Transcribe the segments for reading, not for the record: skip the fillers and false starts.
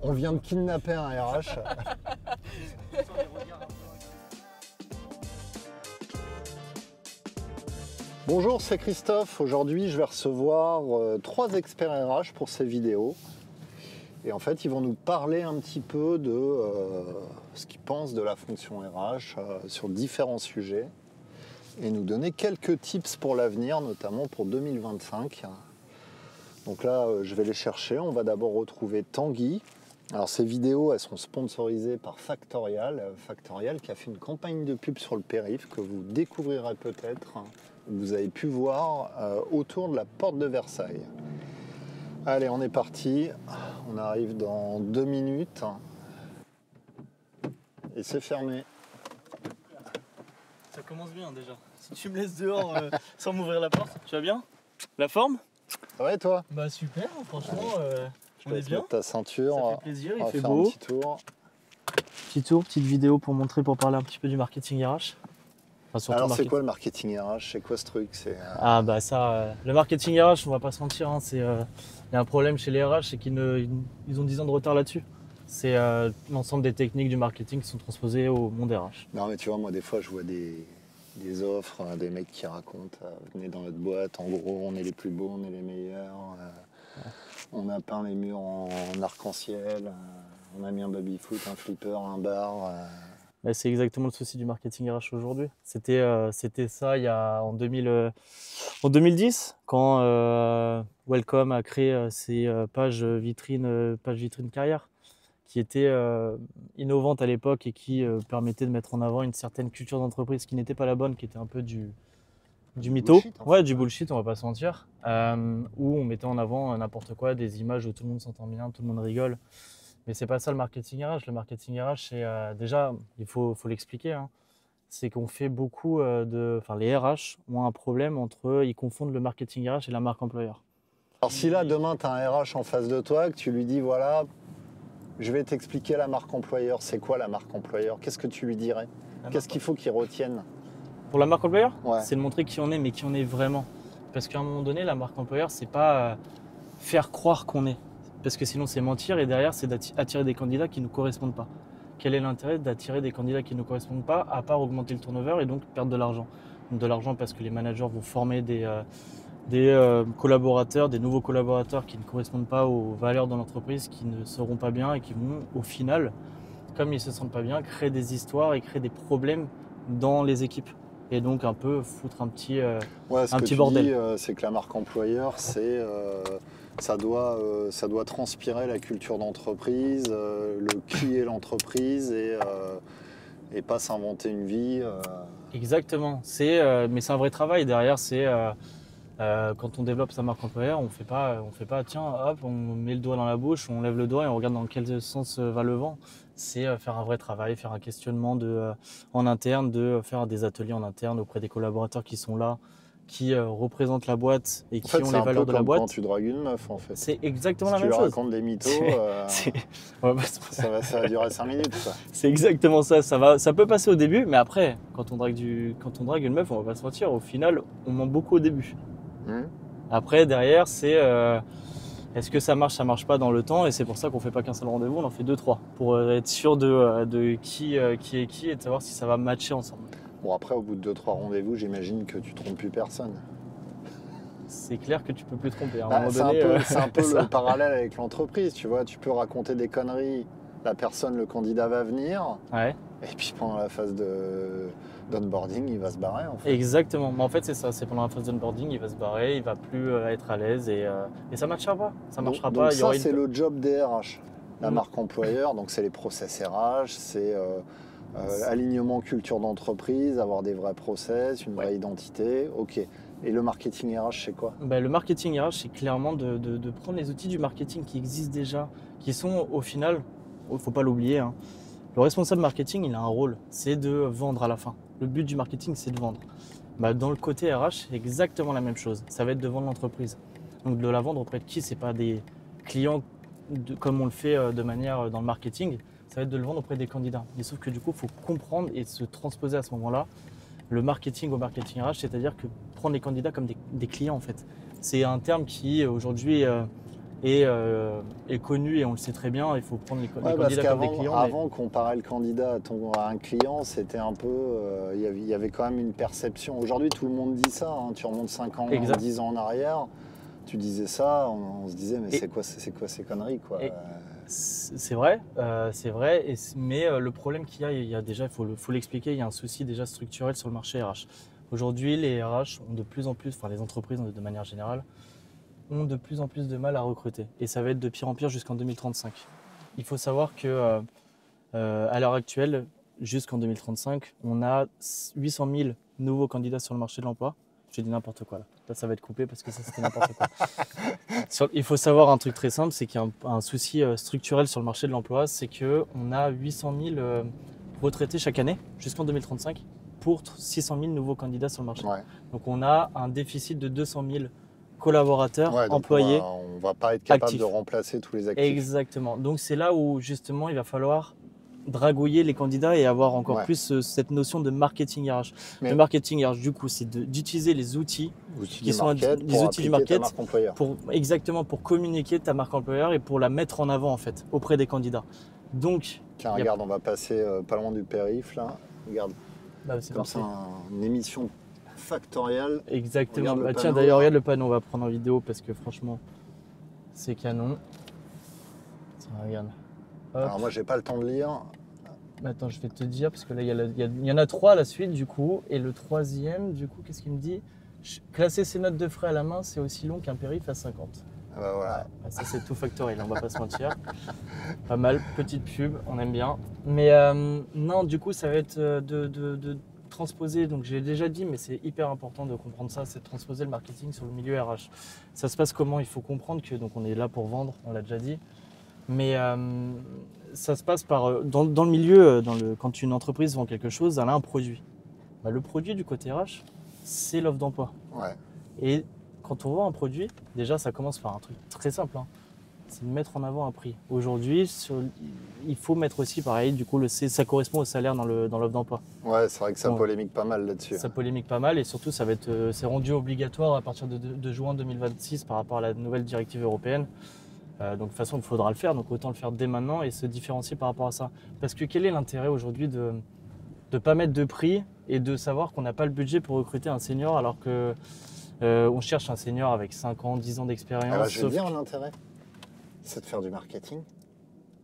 On vient de kidnapper un RH. Bonjour, c'est Christophe. Aujourd'hui, je vais recevoir 3 experts RH pour ces vidéos. Et en fait, ils vont nous parler un petit peu de ce qu'ils pensent de la fonction RH sur différents sujets et nous donner quelques tips pour l'avenir, notamment pour 2025. Donc là, je vais les chercher. On va d'abord retrouver Tanguy. Alors ces vidéos, elles sont sponsorisées par Factorial. Factorial qui a fait une campagne de pub sur le périph' que vous découvrirez peut-être, vous avez pu voir autour de la porte de Versailles. Allez, on est parti. On arrive dans 2 minutes. Et c'est fermé. Ça commence bien déjà. Si tu me laisses dehors sans m'ouvrir la porte, tu vas bien? La forme? Ça va et toi? Bah super, franchement, on est bien. Mettre ta ceinture. Ça fait plaisir, il fait faire beau. un petit tour. Petit tour, petite vidéo pour montrer, pour parler un petit peu du marketing RH. Enfin, Alors c'est quoi le marketing RH? C'est quoi ce truc? Ah bah ça, le marketing RH, on va pas se mentir, hein, il y a un problème chez les RH, c'est qu'ils ont 10 ans de retard là-dessus. C'est l'ensemble des techniques du marketing qui sont transposées au monde RH. Non mais tu vois, moi des fois je vois des offres, des mecs qui racontent venez dans notre boîte, en gros on est les plus beaux, on est les meilleurs, on a peint les murs en arc-en-ciel, on a mis un baby-foot, un flipper, un bar. Bah, c'est exactement le souci du marketing RH aujourd'hui. C'était ça en 2010 quand Welcome a créé ses pages vitrines carrière qui étaient innovantes à l'époque et qui permettaient de mettre en avant une certaine culture d'entreprise qui n'était pas la bonne, qui était un peu du mytho. Bullshit, en fait. Ouais, du bullshit, on va pas se mentir. Où on mettait en avant n'importe quoi, des images où tout le monde s'entend bien, tout le monde rigole. Mais c'est pas ça le marketing RH. Le marketing RH, c'est déjà, il faut l'expliquer, hein. C'est qu'on fait beaucoup les RH ont un problème ils confondent le marketing RH et la marque employeur. Alors si là demain tu as un RH en face de toi, que tu lui dis voilà, je vais t'expliquer la marque employeur, c'est quoi la marque employeur? Qu'est-ce que tu lui dirais? Qu'est-ce qu'il faut qu'il retienne? Pour la marque employeur, Ouais. c'est de montrer qui on est, mais qui on est vraiment. Parce qu'à un moment donné, la marque employeur, c'est pas faire croire qu'on est. Parce que sinon, c'est mentir et derrière, c'est d'attirer des candidats qui ne nous correspondent pas. Quel est l'intérêt d'attirer des candidats qui ne nous correspondent pas, à part augmenter le turnover et donc perdre de l'argent? De l'argent parce que les managers vont former des collaborateurs, des nouveaux collaborateurs qui ne correspondent pas aux valeurs de l'entreprise, qui ne seront pas bien et qui vont, au final, comme ils ne se sentent pas bien, créer des histoires et créer des problèmes dans les équipes. Et donc un peu foutre un petit bordel. Dis, c'est que la marque employeur, ça doit transpirer la culture d'entreprise, le qui est l'entreprise et pas s'inventer une vie. Exactement. Mais c'est un vrai travail derrière. Quand on développe sa marque employeur, on fait pas tiens hop, on met le doigt dans la bouche, on lève le doigt et on regarde dans quel sens va le vent. C'est faire un vrai travail, faire un questionnement en interne, de faire des ateliers en interne auprès des collaborateurs qui sont là, qui représentent la boîte et qui ont les valeurs de la boîte. Quand tu dragues une meuf en fait. C'est exactement la Si même tu chose. lui racontes des mythos, ça va durer 5 minutes. Quoi. C'est exactement ça. Ça peut passer au début, mais après, quand on drague une meuf, on va pas se mentir, au final, on ment beaucoup au début. Après, derrière, c'est est-ce que ça marche pas dans le temps, et c'est pour ça qu'on fait pas qu'un seul rendez-vous, on en fait 2-3 pour être sûr de qui est qui et de savoir si ça va matcher ensemble. Bon, après, au bout de 2-3 rendez-vous, j'imagine que tu trompes plus personne. C'est clair que tu peux plus tromper. C'est un peu le parallèle avec l'entreprise, tu vois. Tu peux raconter des conneries, le candidat va venir, ouais. Et puis pendant la phase d'onboarding, il va se barrer en fait. Exactement, mais en fait c'est ça, c'est pendant la phase d'onboarding, il va se barrer, il va plus être à l'aise et ça marchera pas. Ça marchera pas. Donc ça, c'est le job des RH. La marque employeur, donc c'est les process RH, c'est alignement culture d'entreprise, avoir des vrais process, une vraie identité, ok. Et le marketing RH, c'est quoi? Le marketing RH, c'est clairement de prendre les outils du marketing qui existent déjà, qui sont au final, il ne faut pas l'oublier, hein, le responsable marketing, il a un rôle, c'est de vendre à la fin. Le but du marketing, c'est de vendre. Dans le côté RH, c'est exactement la même chose. Ça va être de vendre l'entreprise. Donc de la vendre auprès de qui? C'est pas des clients comme on le fait de manière dans le marketing. Ça va être de le vendre auprès des candidats. Mais sauf que du coup, il faut comprendre et se transposer à ce moment-là le marketing au marketing RH, c'est-à-dire que prendre les candidats comme des clients en fait. C'est un terme qui aujourd'hui est connu et on le sait très bien. Il faut prendre les Ouais, parce candidats comme des clients. qu'avant, comparer le candidat à un client, c'était un peu. Il y avait quand même une perception. Aujourd'hui, tout le monde dit ça. Hein. Tu remontes 5 ans, Exact. 10 ans en arrière, tu disais ça, on se disait, mais Et- c'est quoi ces conneries, quoi. et- C'est vrai, mais le problème qu'il y a déjà, il faut l'expliquer, il y a un souci déjà structurel sur le marché RH. Aujourd'hui, les RH ont de plus en plus, enfin les entreprises de manière générale, ont de plus en plus de mal à recruter. Et ça va être de pire en pire jusqu'en 2035. Il faut savoir que à l'heure actuelle, jusqu'en 2035, on a 800 000 nouveaux candidats sur le marché de l'emploi. J'ai dit n'importe quoi là. Là, ça va être coupé parce que ça, c'était n'importe quoi. Il faut savoir un truc très simple, c'est qu'il y a un souci structurel sur le marché de l'emploi, c'est qu'on a 800 000 retraités chaque année jusqu'en 2035 pour 600 000 nouveaux candidats sur le marché. Ouais. Donc on a un déficit de 200 000 collaborateurs Ouais, donc employés. on va pas être capable actifs. de remplacer tous les actifs. Exactement. Donc c'est là où justement il va falloir dragouiller les candidats et avoir encore Ouais. plus cette notion de marketing RH. Mais- Le marketing RH, du coup, c'est d'utiliser les outils Outils qui du sont market les pour outils du appliquer ta market marque employeur. exactement pour communiquer ta marque employeur et pour la mettre en avant en fait auprès des candidats. Donc, Tiens, il y a- regarde, on va passer pas loin du périph' là. Regarde, c'est comme parfait. ça, une émission factorielle. Exactement. Regarde le Bah, tiens, panneau, d'ailleurs, là. regarde le panneau, on va prendre en vidéo parce que franchement, c'est canon. Tiens, regarde. Hop. Alors moi, j'ai pas le temps de lire. Attends, je vais te dire, parce que là, il y en a 3 à la suite, du coup. Et le troisième, du coup, qu'est-ce qu'il me dit? Classer ses notes de frais à la main, c'est aussi long qu'un périph' à 50. Ah bah voilà. Ah, ça, c'est tout factoriel, on va pas se mentir. Pas mal, petite pub, on aime bien. Mais non, du coup, ça va être de transposer, donc j'ai déjà dit, mais c'est hyper important de comprendre ça, c'est de transposer le marketing sur le milieu RH. Ça se passe comment? Il faut comprendre que, donc on est là pour vendre, on l'a déjà dit, mais ça se passe par, dans le milieu, quand une entreprise vend quelque chose, elle a un produit. Bah, le produit du côté RH, c'est l'offre d'emploi. Ouais. Et quand on vend un produit, déjà ça commence par un truc très simple, hein. C'est de mettre en avant un prix. Aujourd'hui, il faut mettre aussi pareil, du coup ça correspond au salaire dans l'offre d'emploi. Ouais, c'est vrai que ça Ouais. polémique pas mal là-dessus. Ça polémique pas mal et surtout c'est rendu obligatoire à partir de juin 2026 par rapport à la nouvelle directive européenne. Donc de toute façon il faudra le faire, donc autant le faire dès maintenant et se différencier par rapport à ça. Parce que quel est l'intérêt aujourd'hui de ne pas mettre de prix et de savoir qu'on n'a pas le budget pour recruter un senior alors que on cherche un senior avec 5 ans, 10 ans d'expérience. Alors, je vais dire un intérêt, c'est de faire du marketing.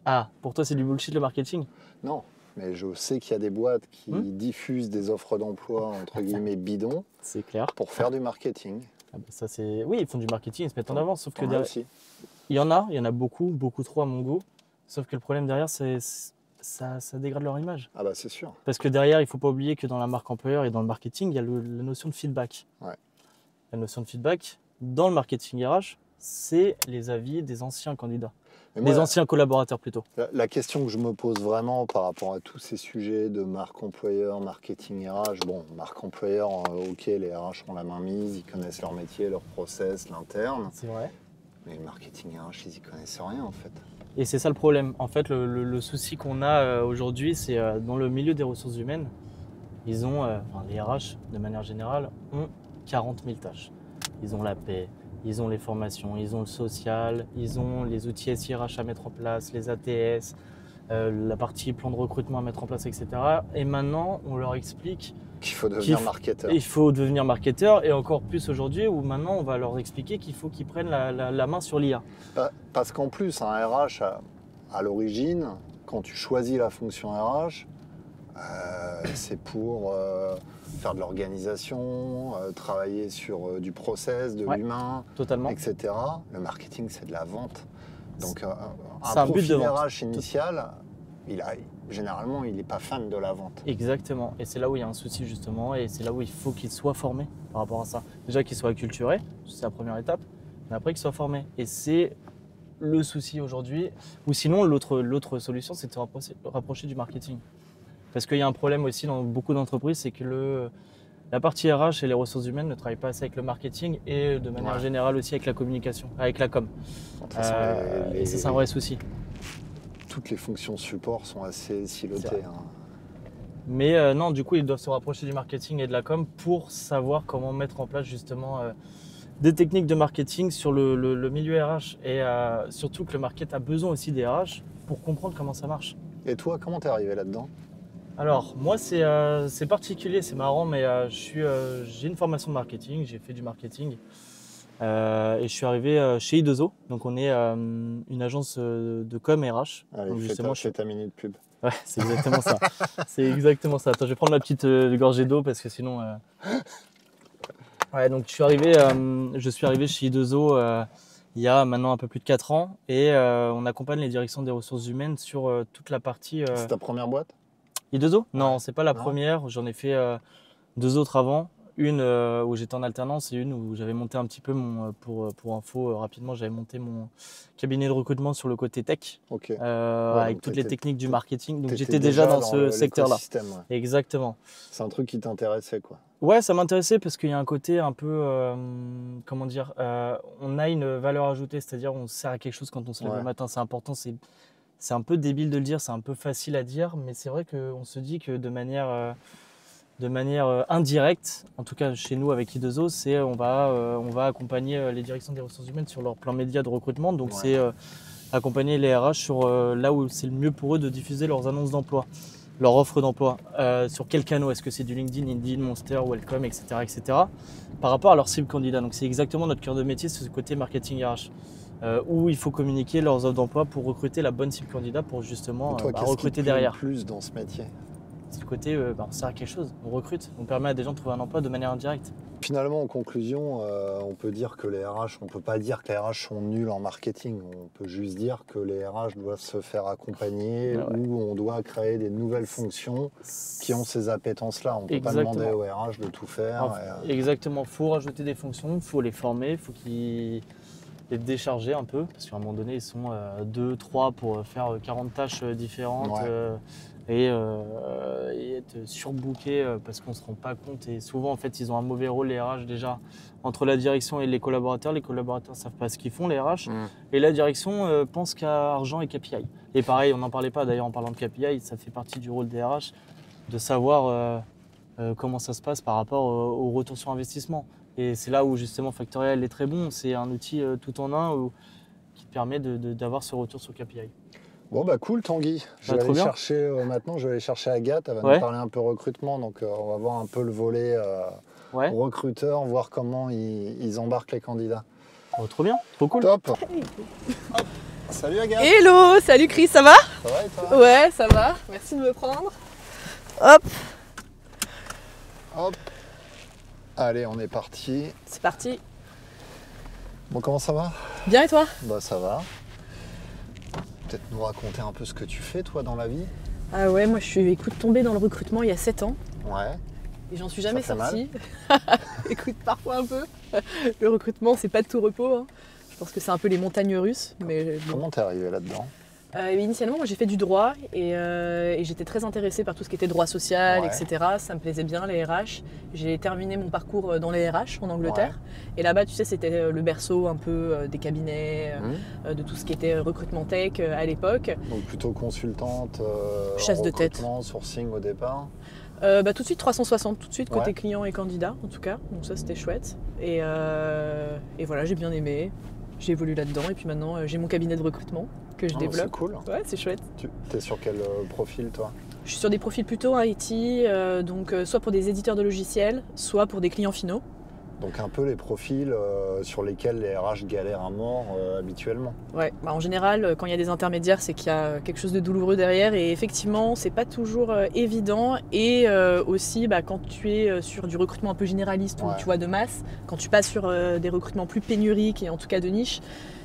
Ah, pour toi c'est du bullshit le marketing? Non, mais je sais qu'il y a des boîtes qui diffusent des offres d'emploi entre guillemets bidons C'est clair. pour faire du marketing. Ah bah ça c'est... Oui, ils font du marketing, ils se mettent en avant, sauf que T'en as derrière... aussi. il y en a beaucoup trop à mon goût. Sauf que le problème derrière, ça dégrade leur image. Ah bah c'est sûr. Parce que derrière, il ne faut pas oublier que dans la marque employeur et dans le marketing, il y a la notion de feedback. Ouais. La notion de feedback, dans le marketing RH, c'est les avis des anciens candidats. Mais Des moi, anciens collaborateurs plutôt. la question que je me pose vraiment par rapport à tous ces sujets de marque employeur, marketing RH, bon, marque employeur, ok, les RH ont la main mise, ils connaissent leur métier, leur process, l'interne, C'est vrai. mais le marketing RH, ils y connaissent rien en fait. Et c'est ça le problème. En fait, le souci qu'on a aujourd'hui, c'est dans le milieu des ressources humaines, ils ont, les RH, de manière générale, ont 40 000 tâches. Ils ont la paie, ils ont les formations, ils ont le social, ils ont les outils SIRH à mettre en place, les ATS, la partie plan de recrutement à mettre en place, etc. Et maintenant, on leur explique Qu'il faut devenir marketeur. qu'il faut devenir marketeur, et encore plus aujourd'hui, où maintenant, on va leur expliquer qu'il faut qu'ils prennent la main sur l'IA. Parce qu'en plus, un RH, à l'origine, quand tu choisis la fonction RH, c'est pour faire de l'organisation, travailler sur du process, de Ouais. l'humain, Totalement. etc. Le marketing, c'est de la vente. Donc, C'est un un but de profil vente. RH initial, généralement, il n'est pas fan de la vente. Exactement. Et c'est là où il y a un souci justement, et c'est là où il faut qu'ils soient formés par rapport à ça. Déjà qu'ils soient acculturés, c'est la première étape, mais après qu'ils soient formés. Et c'est le souci aujourd'hui. Ou sinon, l'autre solution, c'est de se rapprocher du marketing. Parce qu'il y a un problème aussi dans beaucoup d'entreprises, c'est que la partie RH et les ressources humaines ne travaillent pas assez avec le marketing et de manière Ouais. générale aussi avec la communication, avec la com. De toute façon, Et ça, c'est un vrai souci. toutes les fonctions support sont assez C'est silotées. vrai. Hein. Mais non, du coup, ils doivent se rapprocher du marketing et de la com pour savoir comment mettre en place justement des techniques de marketing sur le milieu RH et surtout que le market a besoin aussi des RH pour comprendre comment ça marche. Et toi, comment t'es arrivé là-dedans? Alors, moi, c'est particulier, c'est marrant, mais j'ai une formation de marketing, j'ai fait du marketing et je suis arrivé chez I2O. Donc, on est une agence de com RH. Allez, Donc, fais ta minute pub. Ouais, c'est exactement ça. C'est exactement ça. Attends, je vais prendre ma petite gorgée d'eau parce que sinon. Ouais, donc je suis arrivé chez I2O il y a maintenant un peu plus de 4 ans et on accompagne les directions des ressources humaines sur toute la partie. C'est ta première boîte? I2O? Non, c'est pas la Non. première. J'en ai fait 2 autres avant. Une où j'étais en alternance et une où j'avais monté un petit peu pour info rapidement, j'avais monté mon cabinet de recrutement sur le côté tech Ok. avec toutes les techniques du marketing. Donc T'étais j'étais déjà dans ce secteur-là. l'écosystème, ouais. Exactement. C'est un truc qui t'intéressait, quoi. Ouais, ça m'intéressait parce qu'il y a un côté un peu, comment dire, on a une valeur ajoutée, c'est-à-dire on sert à quelque chose quand on se lève le matin, c'est important, c'est un peu débile de le dire, c'est un peu facile à dire, mais c'est vrai qu'on se dit que de manière indirecte, en tout cas chez nous avec I2O, c'est on va accompagner les directions des ressources humaines sur leur plan média de recrutement, donc c'est accompagner les RH sur là où c'est le mieux pour eux de diffuser leurs annonces d'emploi. Leur offre d'emploi, sur quel canal, est-ce que c'est du LinkedIn, Indeed, Monster, Welcome, etc., etc. par rapport à leur cible candidat. Donc c'est exactement notre cœur de métier, c'est ce côté marketing RH, où il faut communiquer leurs offres d'emploi pour recruter la bonne cible candidat pour justement recruter derrière. Qu'est-ce qui te plaît le plus dans ce métier? C'est le côté, on sert à quelque chose, on recrute, on permet à des gens de trouver un emploi de manière indirecte. Finalement, en conclusion, on peut dire que les RH, on peut pas dire que les RH sont nuls en marketing. On peut juste dire que les RH doivent se faire accompagner ou on doit créer des nouvelles fonctions qui ont ces appétences-là. On peut pas demander aux RH de tout faire. Exactement, il faut rajouter des fonctions, il faut les former, il faut qu'ils les décharger un peu, parce qu'à un moment donné, ils sont 2, 3 pour faire 40 tâches différentes. Et être surbookés parce qu'on ne se rend pas compte. Et souvent, en fait, ils ont un mauvais rôle, les RH, déjà, entre la direction et les collaborateurs. Les collaborateurs ne savent pas ce qu'ils font, les RH. Et la direction pense qu'à argent et KPI. Et pareil, on n'en parlait pas d'ailleurs en parlant de KPI, ça fait partie du rôle des RH, de savoir comment ça se passe par rapport au retour sur investissement. Et c'est là où, justement, Factorial est très bon. C'est un outil tout en un qui te permet d'avoir ce retour sur KPI. Bon bah cool Tanguy, je vais aller chercher maintenant, je vais aller chercher Agathe, elle va nous parler un peu recrutement, donc on va voir un peu le volet recruteur, voir comment ils embarquent les candidats. Oh, trop bien, trop cool. Top. Hop. Salut Agathe. Hello, salut Chris, ça va? Ça va et toi? Ouais, ça va, merci de me prendre. Hop. Hop. Allez, on est parti. C'est parti. Bon, comment ça va? Bien et toi? Bah ça va. Peut-être nous raconter un peu ce que tu fais toi dans la vie? Ah ouais, moi je suis tombée dans le recrutement il y a 7 ans. Ouais. Et j'en suis jamais sortie. Écoute, parfois un peu. Le recrutement, c'est pas de tout repos. Hein. Je pense que c'est un peu les montagnes russes. Mais comment t'es arrivée là-dedans? Initialement, moi j'ai fait du droit et j'étais très intéressée par tout ce qui était droit social, etc. Ça me plaisait bien, les RH. J'ai terminé mon parcours dans les RH en Angleterre. Et là-bas, tu sais, c'était le berceau un peu des cabinets, de tout ce qui était recrutement tech à l'époque. Donc plutôt consultante, chasse de tête, sourcing au départ. Tout de suite 360, tout de suite côté client et candidat en tout cas. Donc ça, c'était chouette. Et voilà, j'ai bien aimé. J'ai évolué là-dedans et puis maintenant j'ai mon cabinet de recrutement que je développe. C'est cool. Ouais, c'est chouette. Tu es sur quel profil toi? Je suis sur des profils plutôt IT, donc soit pour des éditeurs de logiciels, soit pour des clients finaux. Donc un peu les profils sur lesquels les RH galèrent à mort habituellement. Ouais, bah en général, quand il y a des intermédiaires, c'est qu'il y a quelque chose de douloureux derrière et effectivement, c'est pas toujours évident. Et aussi, quand tu es sur du recrutement un peu généraliste ou tu vois de masse, quand tu passes sur des recrutements plus pénuriques et en tout cas de niche,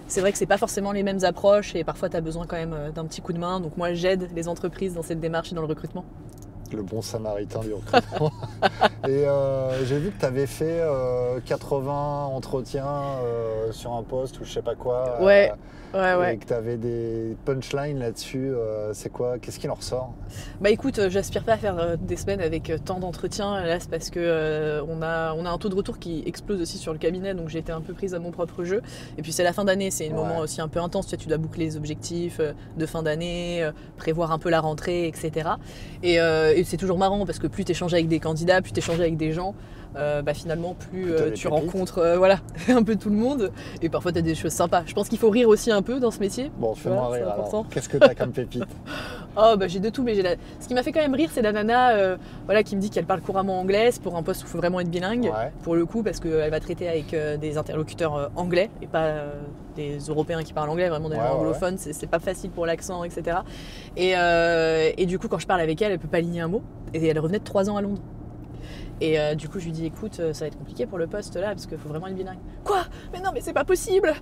c'est vrai que c'est pas forcément les mêmes approches et parfois tu as besoin quand même d'un petit coup de main. Donc moi, j'aide les entreprises dans cette démarche et dans le recrutement. Le bon samaritain du recrutement. Et j'ai vu que tu avais fait 80 entretiens sur un poste ou je sais pas quoi. Et que tu avais des punchlines là-dessus. C'est quoi? Qu'est-ce qui en ressort? Bah écoute, j'aspire pas à faire des semaines avec tant d'entretiens. Là, c'est parce que on a un taux de retour qui explose aussi sur le cabinet, donc j'ai été un peu prise à mon propre jeu. Et puis c'est la fin d'année, c'est un moment aussi un peu intense. Tu dois boucler les objectifs de fin d'année, prévoir un peu la rentrée, etc. Et c'est toujours marrant parce que plus tu échanges avec des candidats, plus tu échanges avec des gens, finalement plus T'as des tu pépites. rencontres voilà, un peu tout le monde. Et parfois tu as des choses sympas. Je pense qu'il faut rire aussi un peu dans ce métier. Bon, fais-moi Voilà, c'est rire important. alors. Qu'est-ce que t'as comme pépite? Oh j'ai de tout, mais ce qui m'a fait quand même rire, c'est la nana voilà, qui me dit qu'elle parle couramment anglais. C'est pour un poste où il faut vraiment être bilingue, Ouais. pour le coup, parce qu'elle va traiter avec des interlocuteurs anglais et pas des Européens qui parlent anglais, vraiment des Ouais, gens ouais, anglophones. C'est pas facile pour l'accent, etc. Et du coup, quand je parle avec elle, elle peut pas aligner un mot. Et elle revenait de 3 ans à Londres. Et du coup, je lui dis, écoute, ça va être compliqué pour le poste là, parce qu'il faut vraiment être bilingue. Quoi? Mais non, mais c'est pas possible.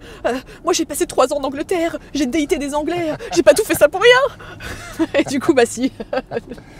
Moi, j'ai passé 3 ans en Angleterre, j'ai déité des Anglais, j'ai pas tout fait ça pour rien. Et du coup, bah si,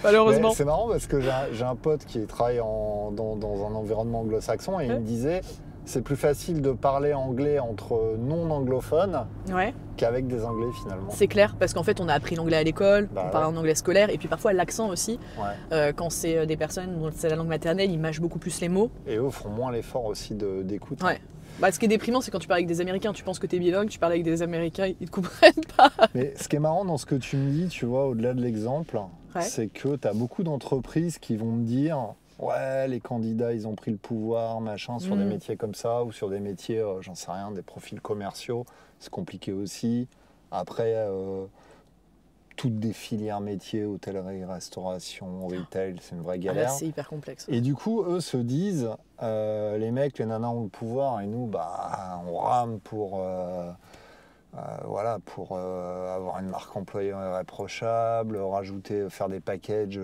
malheureusement. Mais c'est marrant parce que j'ai un pote qui travaille dans un environnement anglo-saxon et il me disait c'est plus facile de parler anglais entre non-anglophones Ouais, qu'avec des anglais finalement. c'est clair, parce qu'en fait, on a appris l'anglais à l'école, Bah on parle ouais. en anglais scolaire, et puis parfois l'accent aussi. Ouais. Quand c'est des personnes dont c'est la langue maternelle, ils mâchent beaucoup plus les mots. Et eux font moins l'effort aussi d'écoute. Ouais. Bah, ce qui est déprimant, c'est quand tu parles avec des Américains, tu penses que t'es bilingue, tu parles avec des Américains, ils te comprennent pas. Mais ce qui est marrant dans ce que tu me dis, tu vois, au-delà de l'exemple, Ouais. c'est que tu as beaucoup d'entreprises qui vont me dire ouais, les candidats, ils ont pris le pouvoir, machin, sur des métiers comme ça, ou sur des métiers, j'en sais rien, des profils commerciaux, c'est compliqué aussi. Après, toutes des filières métiers, hôtellerie, restauration, retail, c'est une vraie Ah, là, galère. c'est hyper complexe. Et du coup, eux se disent, les mecs, les nanas ont le pouvoir, et nous, bah, on rame pour... voilà, pour avoir une marque employeur irréprochable, rajouter, faire des packages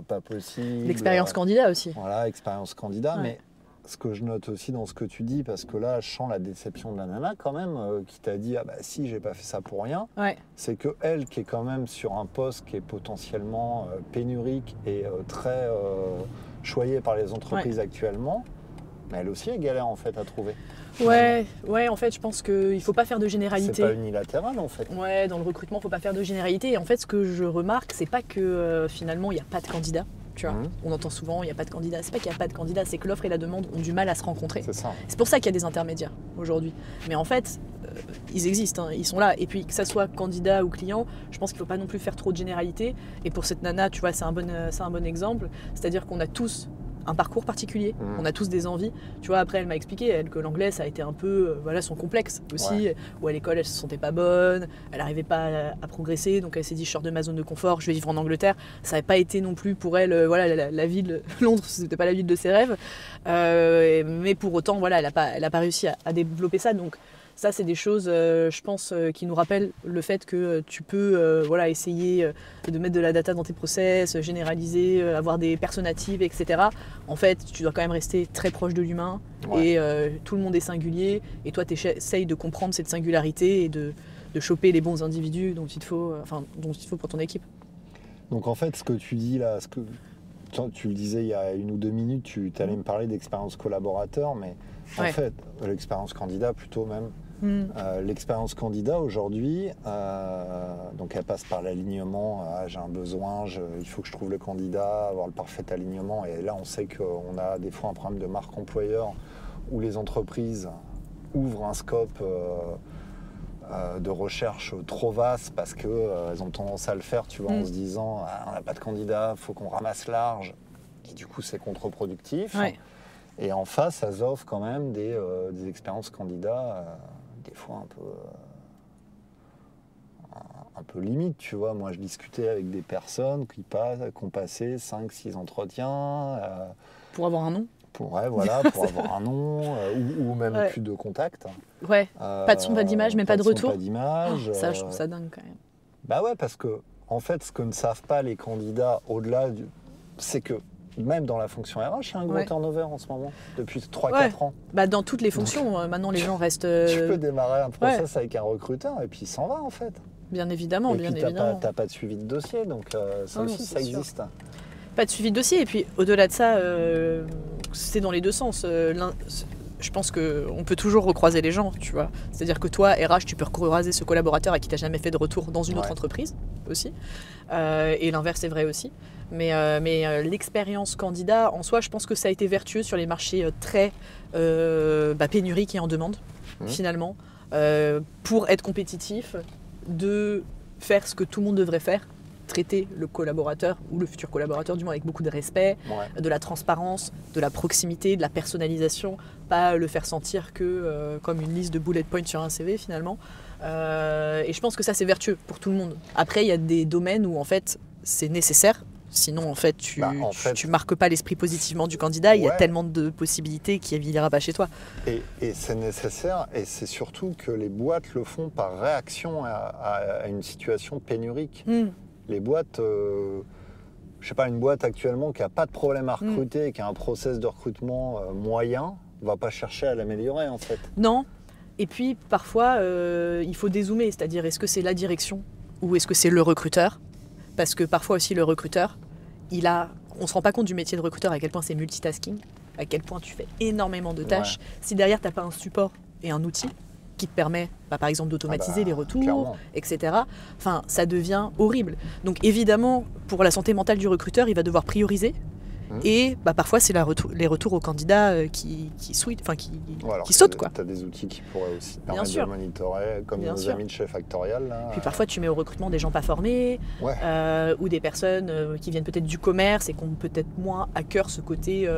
pas possibles. L'expérience candidat aussi. Voilà, expérience candidat. Ouais. Mais ce que je note aussi dans ce que tu dis, parce que là, je sens la déception de la nana quand même, qui t'a dit, ah bah si, j'ai pas fait ça pour rien. Ouais. C'est que elle, qui est quand même sur un poste qui est potentiellement pénurique et très choyé par les entreprises actuellement, mais elle aussi, elle galère en fait à trouver. Ouais, en fait, je pense qu'il faut pas faire de C'est généralité. pas unilatéral en fait. Ouais, dans le recrutement, faut pas faire de généralité. Et en fait, ce que je remarque, c'est pas que finalement, il n'y a pas de candidat. Tu vois, on entend souvent, il n'y a pas de candidat. C'est pas qu'il n'y a pas de candidat, c'est que l'offre et la demande ont du mal à se rencontrer. C'est ça. C'est pour ça qu'il y a des intermédiaires aujourd'hui. Mais en fait, ils existent, hein, ils sont là. Et puis, que ça soit candidat ou client, je pense qu'il ne faut pas non plus faire trop de généralité. Et pour cette nana, tu vois, c'est un bon exemple. C'est-à-dire qu'on a tous un parcours particulier, on a tous des envies. Tu vois, après, elle m'a expliqué, elle, que l'anglais, ça a été un peu voilà, son complexe aussi, où à l'école, elle se sentait pas bonne, elle n'arrivait pas à progresser, donc elle s'est dit, je sors de ma zone de confort, je vais vivre en Angleterre. Ça n'avait pas été non plus pour elle, voilà, la ville, Londres, c'était pas la ville de ses rêves. Mais pour autant, voilà, elle a pas réussi à développer ça, donc ça, c'est des choses, je pense, qui nous rappellent le fait que tu peux voilà, essayer de mettre de la data dans tes process, généraliser, avoir des personnes natives, etc. En fait, tu dois quand même rester très proche de l'humain et tout le monde est singulier. Et toi, tu essayes de comprendre cette singularité et de choper les bons individus dont il te faut pour ton équipe. Donc en fait, ce que tu dis là, tu le disais il y a 1 ou 2 minutes, tu allais me parler d'expérience collaborateur, mais en fait, l'expérience candidat plutôt même. L'expérience candidat aujourd'hui, donc elle passe par l'alignement, j'ai un besoin, il faut que je trouve le candidat, avoir le parfait alignement, et là on sait qu'on a des fois un problème de marque employeur où les entreprises ouvrent un scope de recherche trop vaste parce qu'elles ont tendance à le faire, tu vois, en se disant on n'a pas de candidat, il faut qu'on ramasse large, et du coup c'est contre-productif. Et en face, elles offrent quand même des expériences candidats, des fois un peu limite, tu vois. Moi, je discutais avec des personnes qui ont passé 5-6 entretiens. Pour avoir un nom. Pour avoir un nom, ou même plus de contact. Ouais, pas de son, pas d'image, mais pas de retour. Pas d'image. Ça, je trouve ça dingue quand même. Bah ouais, parce que, en fait, ce que ne savent pas les candidats, au-delà c'est que même dans la fonction RH, il y a un gros turnover en ce moment, depuis 3-4 ans. Bah, dans toutes les fonctions, maintenant les gens restent... Tu peux démarrer un process avec un recruteur et puis il s'en va en fait. Bien évidemment, et puis t'as pas de suivi de dossier, donc ça aussi, ça existe. Pas de suivi de dossier, et puis au-delà de ça, c'est dans les deux sens. Je pense qu'on peut toujours recroiser les gens, tu vois. C'est-à-dire que toi, RH, tu peux recroiser ce collaborateur à qui t'as jamais fait de retour dans une autre entreprise aussi. Et l'inverse est vrai aussi. Mais l'expérience candidat, en soi, je pense que ça a été vertueux sur les marchés très pénuriques et en demande, finalement. Pour être compétitif, de faire ce que tout le monde devrait faire, traiter le collaborateur ou le futur collaborateur, du moins avec beaucoup de respect, de la transparence, de la proximité, de la personnalisation, pas le faire sentir que comme une liste de bullet points sur un CV finalement. Et je pense que ça c'est vertueux pour tout le monde. Après il y a des domaines où en fait c'est nécessaire. Sinon, en fait, tu marques pas l'esprit positivement du candidat. Il y a tellement de possibilités qu'il n'ira pas chez toi. Et c'est nécessaire. Et c'est surtout que les boîtes le font par réaction à une situation pénurique. Les boîtes, je sais pas, une boîte actuellement qui n'a pas de problème à recruter, qui a un process de recrutement moyen, ne va pas chercher à l'améliorer, en fait. Non. Et puis, parfois, il faut dézoomer. C'est-à-dire, est-ce que c'est la direction ou est-ce que c'est le recruteur ? Parce que parfois aussi, le recruteur, on ne se rend pas compte du métier de recruteur, à quel point c'est multitasking, à quel point tu fais énormément de tâches. Si derrière, tu n'as pas un support et un outil qui te permet, par exemple, d'automatiser les retours, clairement, etc., enfin, ça devient horrible. Donc évidemment, pour la santé mentale du recruteur, il va devoir prioriser. Et parfois, c'est les retours aux candidats qui sautent. Tu as des outils qui pourraient aussi permettre de monitorer, comme nos amis de chez Factorial. Là. Puis parfois, tu mets au recrutement des gens pas formés, ou des personnes qui viennent peut-être du commerce et qui ont peut-être moins à cœur ce côté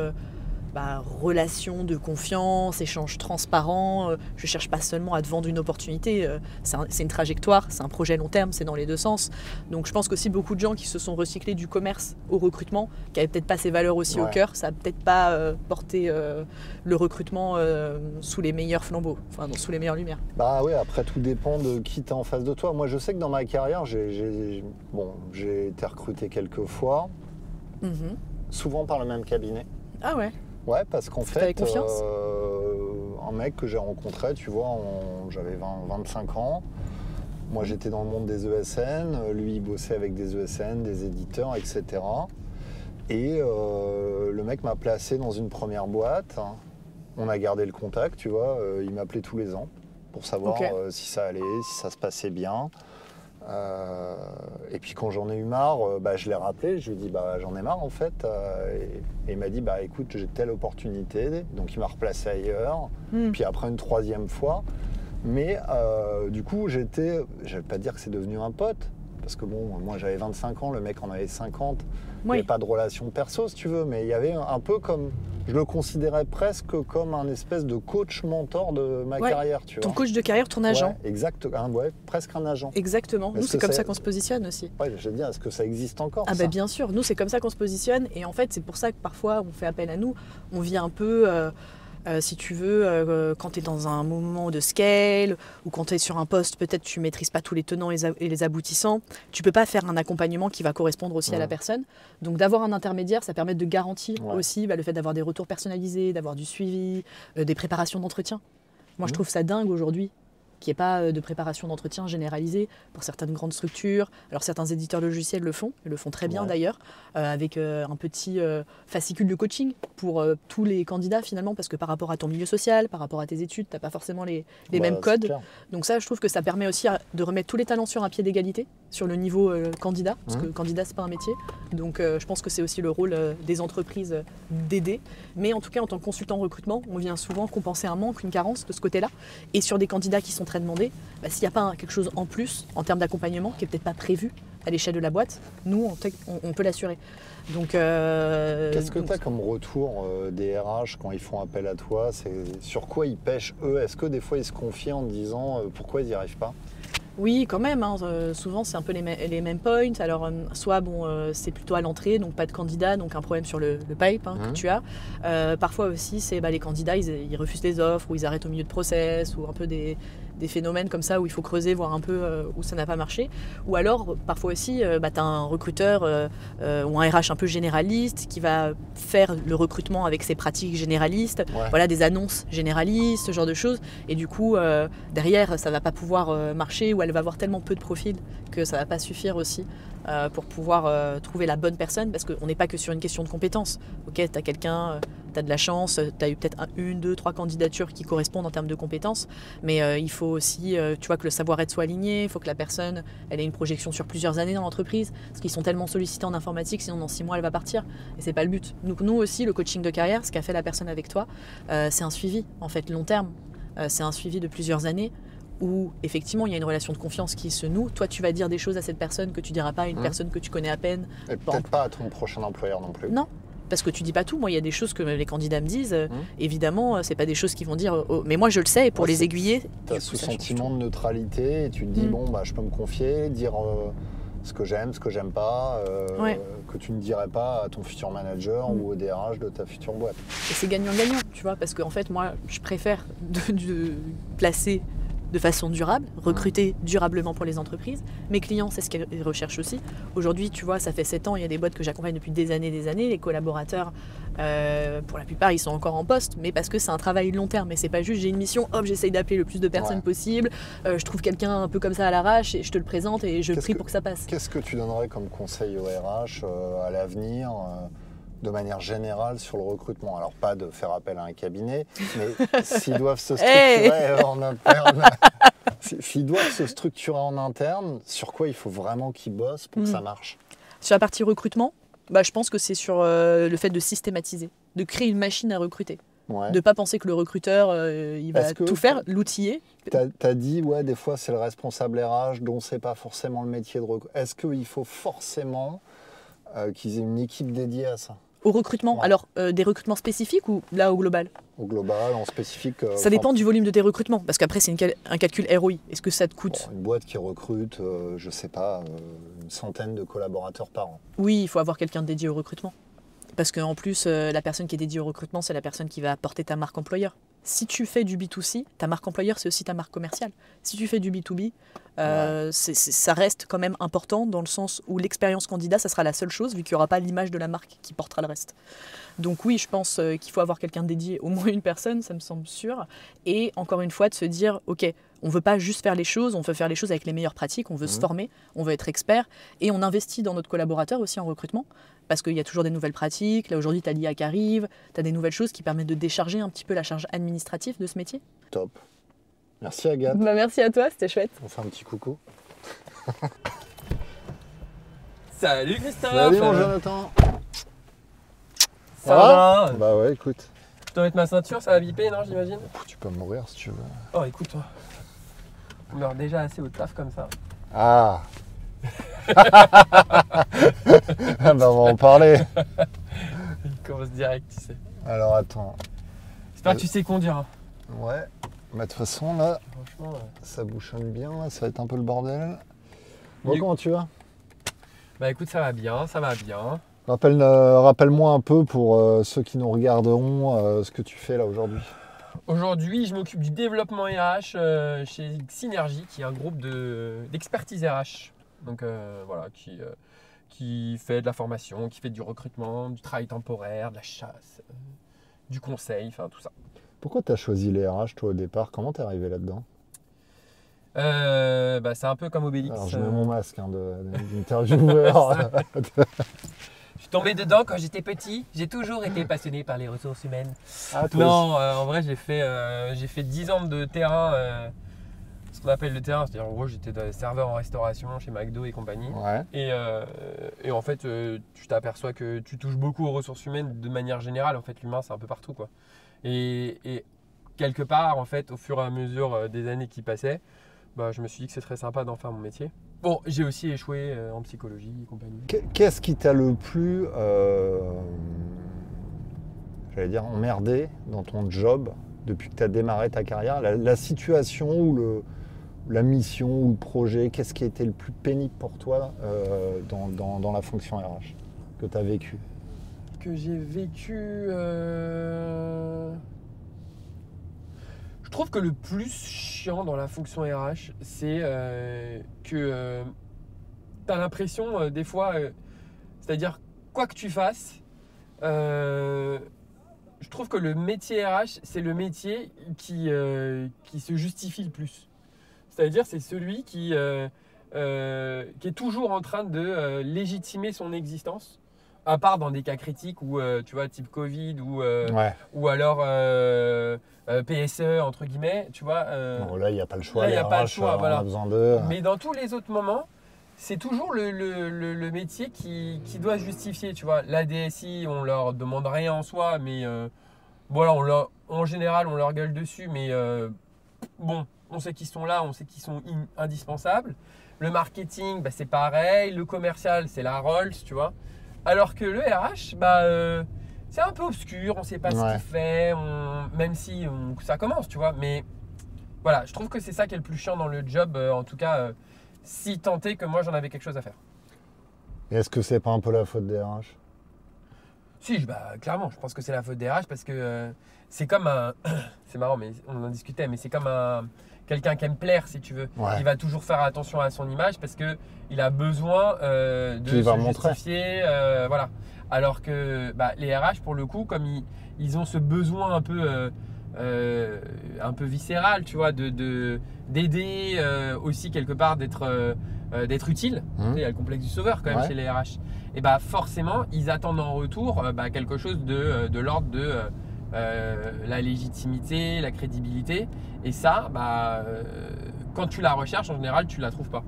relation de confiance, échange transparent. Je cherche pas seulement à te vendre une opportunité, c'est une trajectoire, c'est un projet long terme, c'est dans les deux sens. Donc je pense qu'aussi beaucoup de gens qui se sont recyclés du commerce au recrutement, qui n'avaient peut-être pas ces valeurs aussi au cœur, ça n'a peut-être pas porté le recrutement sous les meilleurs flambeaux, sous les meilleures lumières. Bah oui, après tout dépend de qui t'es en face de toi. Moi je sais que dans ma carrière, j'ai été recruté quelques fois, souvent par le même cabinet. Ah ouais. Ouais, parce qu'en fait, confiance un mec que j'ai rencontré, tu vois, j'avais 25 ans. Moi, j'étais dans le monde des ESN. Lui, il bossait avec des ESN, des éditeurs, etc. Et le mec m'a placé dans une première boîte. On a gardé le contact, tu vois. Il m'appelait tous les ans pour savoir si ça allait, si ça se passait bien. Et puis quand j'en ai eu marre, je l'ai rappelé, je lui ai dit j'en ai marre en fait, et il m'a dit écoute, j'ai telle opportunité, donc il m'a replacé ailleurs. Puis après une troisième fois, mais du coup je vais pas dire que c'est devenu un pote, parce que moi j'avais 25 ans, le mec en avait 50, il n'y avait pas de relation perso si tu veux, mais il y avait un peu comme, je le considérais presque comme un espèce de coach mentor de ma carrière, tu vois. Ton coach de carrière, ton agent. Exactement, presque un agent. Exactement, nous c'est comme ça qu'on se positionne aussi. Ouais, je veux dire, est-ce que ça existe encore Bien sûr, nous c'est comme ça qu'on se positionne, et en fait c'est pour ça que parfois on fait appel à nous, on vit un peu... si tu veux, quand tu es dans un moment de scale ou quand tu es sur un poste, peut-être tu ne maîtrises pas tous les tenants et les aboutissants, tu ne peux pas faire un accompagnement qui va correspondre aussi à la personne. Donc d'avoir un intermédiaire, ça permet de garantir aussi le fait d'avoir des retours personnalisés, d'avoir du suivi, des préparations d'entretien. Moi je trouve ça dingue aujourd'hui qu'il n'y ait pas de préparation d'entretien généralisée pour certaines grandes structures. Alors certains éditeurs de logiciels le font très bien d'ailleurs, avec un petit fascicule de coaching pour tous les candidats finalement, parce que par rapport à ton milieu social, par rapport à tes études, tu n'as pas forcément les mêmes codes. Clair. Donc ça, je trouve que ça permet aussi de remettre tous les talents sur un pied d'égalité, sur le niveau candidat, parce que candidat, c'est pas un métier. Donc je pense que c'est aussi le rôle des entreprises d'aider. Mais en tout cas, en tant que consultant en recrutement, on vient souvent compenser un manque, une carence de ce côté-là. Et sur des candidats qui sont très demandés, s'il n'y a pas quelque chose en plus en termes d'accompagnement qui n'est peut-être pas prévu à l'échelle de la boîte, nous, on peut l'assurer. Donc, qu'est-ce que tu as comme retour des RH quand ils font appel à toi? Sur quoi ils pêchent eux? Est-ce que des fois ils se confient en disant pourquoi ils n'y arrivent pas? Oui, quand même. Souvent, c'est un peu les mêmes points. Alors, soit c'est plutôt à l'entrée, donc pas de candidat, donc un problème sur le pipe que tu as. Parfois aussi, c'est les candidats, ils refusent des offres, ou ils arrêtent au milieu de process, ou un peu des phénomènes comme ça où il faut creuser, voir un peu où ça n'a pas marché. Ou alors, parfois aussi, tu as un recruteur ou un RH un peu généraliste qui va faire le recrutement avec ses pratiques généralistes, des annonces généralistes, ce genre de choses. Et du coup, derrière, ça ne va pas pouvoir marcher, ou elle va avoir tellement peu de profils que ça ne va pas suffire aussi pour pouvoir trouver la bonne personne, parce qu'on n'est pas que sur une question de compétences. Ok, tu as quelqu'un, tu as de la chance, tu as eu peut-être 1, 2, 3 candidatures qui correspondent en termes de compétences, mais il faut aussi que le savoir-être soit aligné, il faut que la personne elle ait une projection sur plusieurs années dans l'entreprise, parce qu'ils sont tellement sollicités en informatique, sinon dans 6 mois elle va partir, et c'est pas le but. Donc nous aussi, le coaching de carrière, ce qu'a fait la personne avec toi, c'est un suivi en fait long terme, c'est un suivi de plusieurs années, où effectivement il y a une relation de confiance qui se noue. Toi, tu vas dire des choses à cette personne que tu diras pas à une personne que tu connais à peine. Et peut-être pas à ton prochain employeur non plus. Non, parce que tu dis pas tout. Moi, il y a des choses que les candidats me disent. Évidemment, c'est pas des choses qu'ils vont dire. Mais moi, je le sais. Et pour les aiguiller, tu as ce sentiment de neutralité et tu te dis bon, bah, je peux me confier, dire ce que j'aime, ce que j'aime pas, que tu ne dirais pas à ton futur manager ou au DRH de ta future boîte. Et c'est gagnant-gagnant, tu vois, parce qu'en fait, moi, je préfère de placer de façon durable, recruter durablement pour les entreprises. Mes clients, c'est ce qu'ils recherchent aussi. Aujourd'hui, tu vois, ça fait 7 ans, il y a des boîtes que j'accompagne depuis des années. Les collaborateurs, pour la plupart, ils sont encore en poste, mais parce que c'est un travail long terme. Et c'est pas juste, j'ai une mission, hop, j'essaye d'appeler le plus de personnes possible, je trouve quelqu'un un peu comme ça à l'arrache et je te le présente et je prie pour que ça passe. Qu'est-ce que tu donnerais comme conseil au RH à l'avenir de manière générale sur le recrutement? Alors pas de faire appel à un cabinet, mais s'ils doivent se structurer en interne, s'ils doivent se structurer en interne, sur quoi il faut vraiment qu'ils bossent pour que ça marche? Sur la partie recrutement, je pense que c'est sur le fait de systématiser, de créer une machine à recruter. De ne pas penser que le recruteur, il va tout faire, l'outiller. Tu as dit, des fois c'est le responsable RH dont c'est pas forcément le métier de recrutement. Est-ce qu'il faut forcément qu'ils aient une équipe dédiée à ça? Au recrutement, alors des recrutements spécifiques ou là au global? Au global, en spécifique. Ça dépend du volume de tes recrutements, parce qu'après c'est un calcul ROI. Est-ce que ça te coûte? Une boîte qui recrute, je sais pas, une centaine de collaborateurs par an. Oui, il faut avoir quelqu'un dédié au recrutement. Parce qu'en plus, la personne qui est dédiée au recrutement, c'est la personne qui va porter ta marque employeur. Si tu fais du B2C, ta marque employeur, c'est aussi ta marque commerciale. Si tu fais du B2B, ça reste quand même important dans le sens où l'expérience candidat, ça sera la seule chose, vu qu'il n'y aura pas l'image de la marque qui portera le reste. Donc oui, je pense qu'il faut avoir quelqu'un dédié, au moins une personne, ça me semble sûr. Et encore une fois, de se dire, ok, on ne veut pas juste faire les choses, on veut faire les choses avec les meilleures pratiques, on veut se former, on veut être expert, et on investit dans notre collaborateur aussi en recrutement, parce qu'il y a toujours des nouvelles pratiques. Là, aujourd'hui, tu as l'IA qui arrive, tu as des nouvelles choses qui permettent de décharger un petit peu la charge administrative de ce métier. Top. Merci Agathe. Merci à toi, c'était chouette. On fait un petit coucou. Salut Christophe. Salut mon Jonathan. Ça va? Bah ouais, écoute. Je dois mettre ma ceinture, ça va biper, non, j'imagine? Tu peux mourir si tu veux. Oh, écoute, toi. On meurt déjà assez au taf comme ça. Ah. On va en parler. Il commence direct, tu sais. Alors attends. J'espère que tu sais conduire. Ouais. Mais de toute façon, là, franchement, ça bouchonne bien, là, ça va être un peu le bordel. Bon, comment tu vas? Bah écoute, ça va bien, ça va bien. Rappelle-moi un peu pour ceux qui nous regarderont ce que tu fais là aujourd'hui. Aujourd'hui, je m'occupe du développement RH chez Synergie, qui est un groupe d'expertise RH. Donc voilà, qui fait de la formation, qui fait du recrutement, du travail temporaire, de la chasse, du conseil, enfin tout ça. Pourquoi tu as choisi les RH toi au départ? Comment t'es arrivé là-dedans? C'est un peu comme Obélix. Alors je mets mon masque d'intervieweur. Je suis tombé dedans quand j'étais petit. J'ai toujours été passionné par les ressources humaines. Ah, toi non, en vrai, j'ai fait 10 ans de terrain, ce qu'on appelle le terrain. C'est-à-dire, en gros, j'étais serveur en restauration chez McDo et compagnie. Ouais. Et en fait, tu t'aperçois que tu touches beaucoup aux ressources humaines de manière générale. En fait, l'humain, c'est un peu partout, quoi. Et quelque part, en fait, au fur et à mesure des années qui passaient, je me suis dit que c'est très sympa d'en faire mon métier. Bon, j'ai aussi échoué en psychologie et compagnie. Qu'est-ce qui t'a le plus, emmerdé dans ton job depuis que tu as démarré ta carrière? La situation ou la mission ou le projet, qu'est-ce qui a été le plus pénible pour toi dans la fonction RH que tu as vécu? Que j'ai vécu... Je trouve que le plus chiant dans la fonction RH, c'est que tu as l'impression des fois, c'est-à-dire quoi que tu fasses, je trouve que le métier RH, c'est le métier qui se justifie le plus. C'est-à-dire c'est celui qui est toujours en train de légitimer son existence. À part dans des cas critiques où, tu vois, type Covid ou alors PSE, entre guillemets, tu vois. Bon, là, il n'y a pas le choix. Là, il n'y a pas le choix, on voilà. a besoin d'eux. Mais dans tous les autres moments, c'est toujours le métier qui doit justifier, tu vois. La DSI, on leur demande rien en soi, mais voilà, en général, on leur gueule dessus, mais bon, on sait qu'ils sont là, on sait qu'ils sont indispensables. Le marketing, c'est pareil. Le commercial, c'est la Rolls, tu vois. Alors que le RH, c'est un peu obscur, on ne sait pas ce qu'il fait, même si ça commence, tu vois. Mais voilà, je trouve que c'est ça qui est le plus chiant dans le job, en tout cas, si tant est que moi j'en avais quelque chose à faire. Et est-ce que c'est pas un peu la faute des RH? Si, clairement, je pense que c'est la faute des RH parce que c'est comme un. C'est marrant, mais on en discutait, mais c'est comme quelqu'un qui aime plaire, si tu veux. Ouais. Il va toujours faire attention à son image parce qu'il a besoin de se justifier. Voilà. Alors que les RH, pour le coup, comme ils ont ce besoin un peu viscéral, tu vois, d'aider aussi quelque part d'être utile. Il y a le complexe du sauveur quand même chez les RH. Et forcément, ils attendent en retour quelque chose de l'ordre de la légitimité, la crédibilité. Et ça, quand tu la recherches, en général, tu la trouves pas.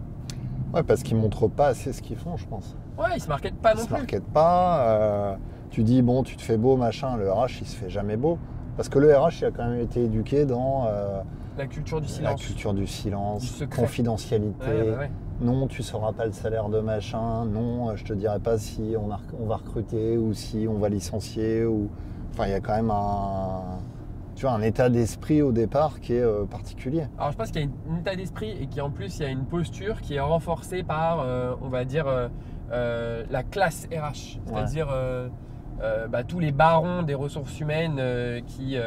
Ouais, parce qu'ils montrent pas assez ce qu'ils font, je pense. Ouais, ils se marketent pas non plus. Ils se marketent pas. Tu dis, bon, tu te fais beau, machin. Le RH, il se fait jamais beau. Parce que le RH, il a quand même été éduqué dans la culture du silence. La culture du silence, du secret. Confidentialité. Ouais. Non, tu ne sauras pas le salaire de machin. Non, je te dirai pas si on va recruter ou si on va licencier. Enfin, il y a quand même un état d'esprit au départ qui est particulier. Alors, je pense qu'il y a un état d'esprit et qu'en plus, il y a une posture qui est renforcée par, on va dire, la classe RH. C'est-à-dire tous les barons des ressources humaines qui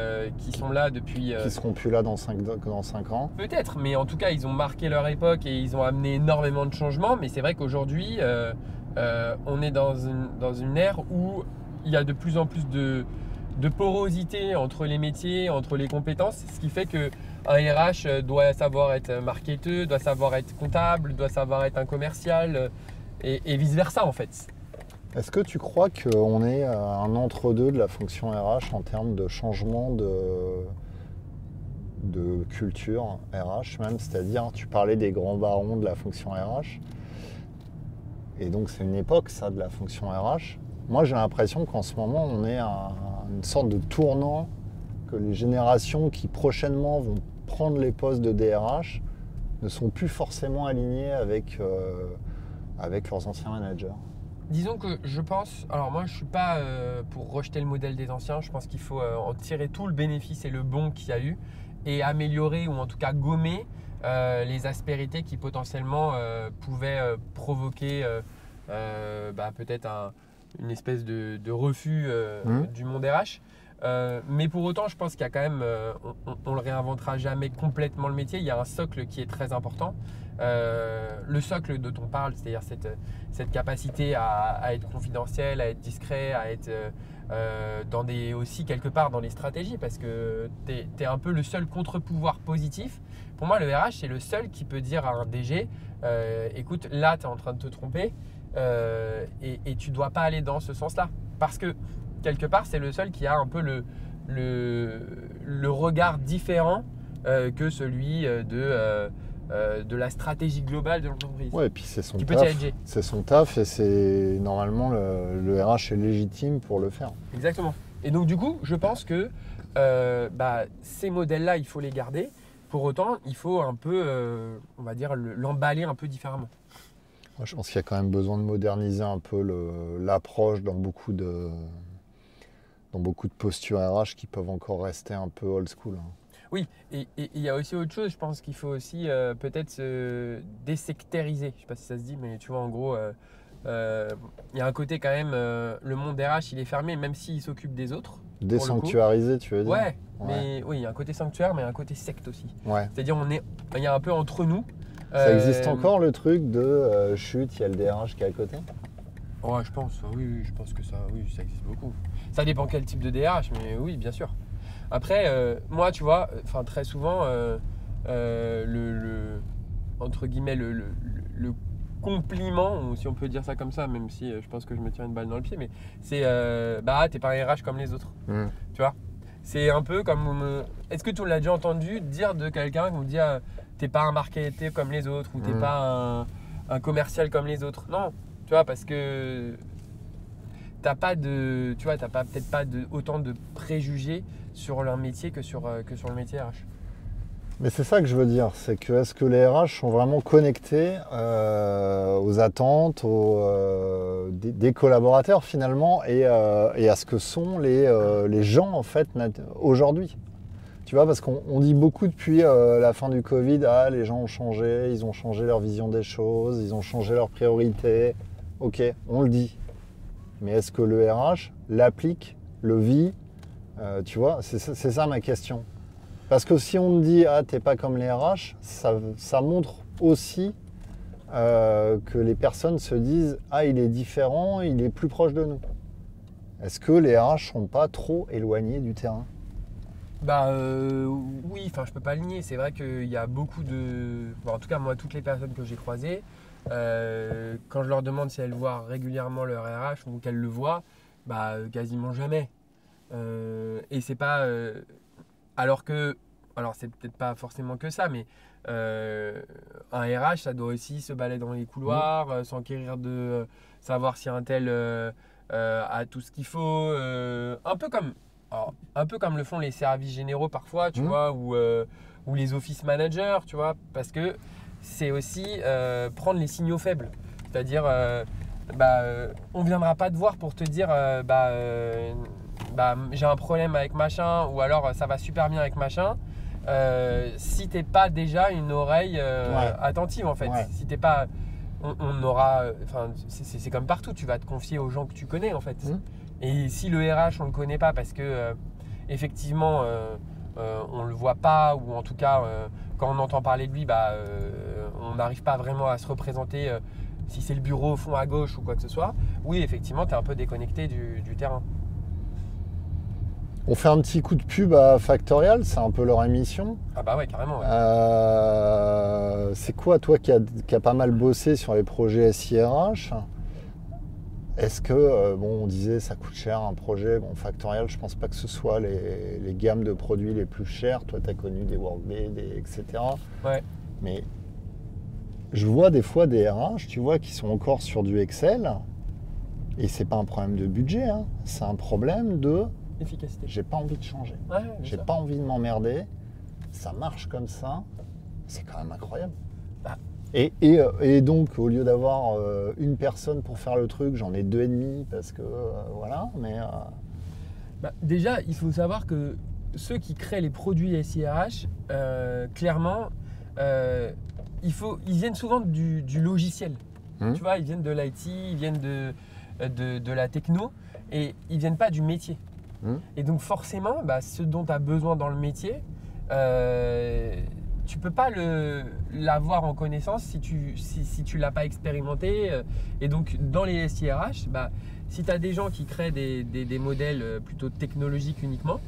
sont là depuis… qui seront plus là dans 5 ans. Peut-être, mais en tout cas, ils ont marqué leur époque et ils ont amené énormément de changements. Mais c'est vrai qu'aujourd'hui, on est dans une ère où il y a de plus en plus de porosité entre les métiers, entre les compétences, ce qui fait qu'un RH doit savoir être marketeur, doit savoir être comptable, doit savoir être un commercial et vice-versa en fait. Est-ce que tu crois qu'on est à un entre-deux de la fonction RH en termes de changement de culture RH même? C'est-à-dire, tu parlais des grands barons de la fonction RH, et donc c'est une époque ça de la fonction RH. Moi j'ai l'impression qu'en ce moment on est à une sorte de tournant, que les générations qui prochainement vont prendre les postes de DRH ne sont plus forcément alignées avec leurs anciens managers. Disons que je pense, alors moi je ne suis pas pour rejeter le modèle des anciens, je pense qu'il faut en tirer tout le bénéfice et le bon qu'il y a eu et améliorer ou en tout cas gommer les aspérités qui potentiellement pouvaient provoquer peut-être une espèce de refus du monde RH. Mais pour autant, je pense qu'il y a quand même, on ne le réinventera jamais complètement le métier. Il y a un socle qui est très important. Le socle dont on parle, c'est-à-dire cette capacité à être confidentiel, à être discret, à être aussi quelque part dans les stratégies, parce que tu es un peu le seul contre-pouvoir positif. Pour moi, le RH, c'est le seul qui peut dire à un DG, écoute, là, tu es en train de te tromper et tu ne dois pas aller dans ce sens-là. Parce que quelque part, c'est le seul qui a un peu le regard différent que celui de la stratégie globale de l'entreprise. Ouais, et puis c'est son tu peux taf. challenger. C'est son taf et c'est normalement le RH est légitime pour le faire. Exactement. Et donc du coup, je pense que ces modèles-là, il faut les garder. Pour autant, il faut un peu, on va dire, l'emballer un peu différemment. Moi, je pense qu'il y a quand même besoin de moderniser un peu l'approche dans beaucoup de postures RH qui peuvent encore rester un peu old school. Oui, et il y a aussi autre chose, je pense qu'il faut aussi peut-être se désectériser. Je ne sais pas si ça se dit, mais tu vois, en gros, il y a un côté quand même, le monde RH, il est fermé, même s'il s'occupe des autres. Désanctuariser, tu veux dire? Ouais, mais oui, il y a un côté sanctuaire, mais un côté secte aussi. Ouais. C'est-à-dire, il y a un peu entre nous. Ça existe encore le truc de chute, il y a le DRH qui est à côté? Ouais, je pense, oui, je pense que ça existe beaucoup. Ça dépend quel type de DRH, mais oui, bien sûr. Après, moi, tu vois, très souvent, entre guillemets, le compliment, ou si on peut dire ça comme ça, même si je pense que je me tire une balle dans le pied, mais c'est t'es pas un RH comme les autres. Tu vois, c'est un peu comme est-ce que tu l'as déjà entendu dire de quelqu'un qui me dit t'es pas un marketeur comme les autres, ou t'es pas un commercial comme les autres? Non, tu vois, parce que t'as peut-être pas autant de préjugés sur leur métier que sur le métier RH. Mais c'est ça que je veux dire, c'est que est-ce que les RH sont vraiment connectés aux attentes des collaborateurs finalement et à ce que sont les gens en fait aujourd'hui. Tu vois, parce qu'on dit beaucoup depuis la fin du Covid, les gens ont changé, ils ont changé leur vision des choses, ils ont changé leurs priorités. Ok, on le dit. Mais est-ce que le RH l'applique, le vit tu vois, c'est ça ma question. Parce que si on te dit t'es pas comme les RH, ça montre aussi que les personnes se disent il est différent, il est plus proche de nous. Est-ce que les RH sont pas trop éloignés du terrain? Oui, enfin je peux pas le nier. C'est vrai qu'il y a beaucoup de... en tout cas moi, toutes les personnes que j'ai croisées, quand je leur demande si elles voient régulièrement leur RH ou qu'elles le voient, quasiment jamais. Et c'est pas... alors c'est peut-être pas forcément que ça, mais un RH, ça doit aussi se balader dans les couloirs, s'enquérir de savoir si un tel a tout ce qu'il faut. Un peu comme le font les services généraux parfois, tu vois, ou les office managers, tu vois, parce que c'est aussi prendre les signaux faibles. C'est-à-dire, on ne viendra pas te voir pour te dire j'ai un problème avec machin, ou alors ça va super bien avec machin, si t'es pas déjà une oreille attentive en fait. Ouais. Si t'es pas, on aura, c'est comme partout, tu vas te confier aux gens que tu connais en fait. Et si le RH on le connaît pas parce que effectivement on le voit pas, ou en tout cas quand on entend parler de lui, on n'arrive pas vraiment à se représenter si c'est le bureau au fond à gauche ou quoi que ce soit. Oui, effectivement, tu es un peu déconnecté du terrain. On fait un petit coup de pub à Factorial, c'est un peu leur émission. Ah bah ouais, carrément. Ouais. C'est quoi, toi qui a pas mal bossé sur les projets SIRH, est-ce que, on disait ça coûte cher un projet, Factorial, je pense pas que ce soit les gammes de produits les plus chères. Toi, tu as connu des Workday, etc. Ouais. Mais je vois des fois des RH, tu vois, qui sont encore sur du Excel, et c'est pas un problème de budget, c'est un problème de... efficacité. J'ai pas envie de changer. Ouais, j'ai pas envie de m'emmerder. Ça marche comme ça. C'est quand même incroyable. Et donc, au lieu d'avoir une personne pour faire le truc, j'en ai 2,5 parce que voilà. Mais déjà, il faut savoir que ceux qui créent les produits SIRH, clairement, ils viennent souvent du logiciel. Tu vois, ils viennent de l'IT, ils viennent de la techno, et ils viennent pas du métier. Et donc forcément, ce dont tu as besoin dans le métier, tu peux pas l'avoir en connaissance si tu l'as pas expérimenté. Et donc dans les SIRH, si tu as des gens qui créent des modèles plutôt technologiques uniquement,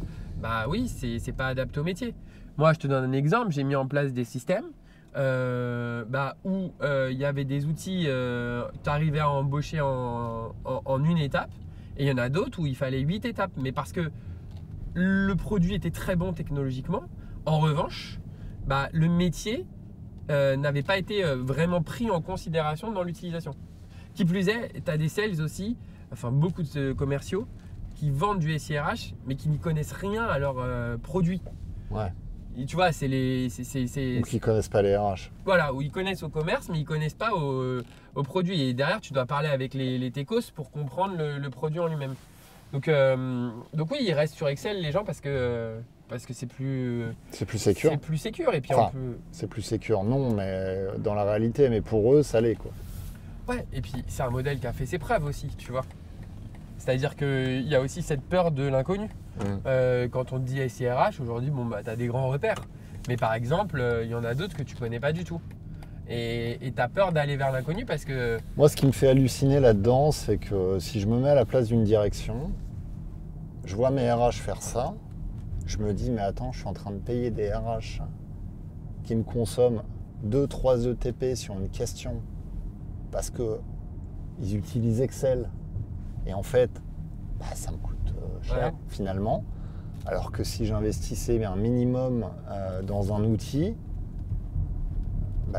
oui, c'est pas adapté au métier. Moi, je te donne un exemple, j'ai mis en place des systèmes où il y avait des outils, tu arrivais à embaucher en une étape. Et il y en a d'autres où il fallait 8 étapes. Mais parce que le produit était très bon technologiquement, en revanche, le métier n'avait pas été vraiment pris en considération dans l'utilisation. Qui plus est, tu as des sales aussi, beaucoup de commerciaux, qui vendent du SIRH, mais qui n'y connaissent rien à leur produit. Ouais. Et tu vois, c'est les... Donc ils connaissent pas les RH. Voilà, où ils connaissent au commerce, mais ils connaissent pas au produit. Et derrière, tu dois parler avec les techos pour comprendre le produit en lui-même. Donc oui, ils restent sur Excel les gens parce que c'est plus... C'est plus sécure. C'est plus sécure. Et puis c'est plus sécure, non, mais dans la réalité, mais pour eux, ça l'est, quoi. Ouais, et puis c'est un modèle qui a fait ses preuves aussi, tu vois. C'est-à-dire qu'il y a aussi cette peur de l'inconnu. Quand on te dit SIRH, aujourd'hui, tu as des grands repères. Mais par exemple, il y en a d'autres que tu connais pas du tout. Et tu as peur d'aller vers l'inconnu parce que... Moi, ce qui me fait halluciner là-dedans, c'est que si je me mets à la place d'une direction, je vois mes RH faire ça, je me dis, mais attends, je suis en train de payer des RH qui me consomment 2-3 ETP sur une question parce qu'ils utilisent Excel. Et en fait, ça me coûte cher finalement. Alors que si j'investissais un minimum dans un outil,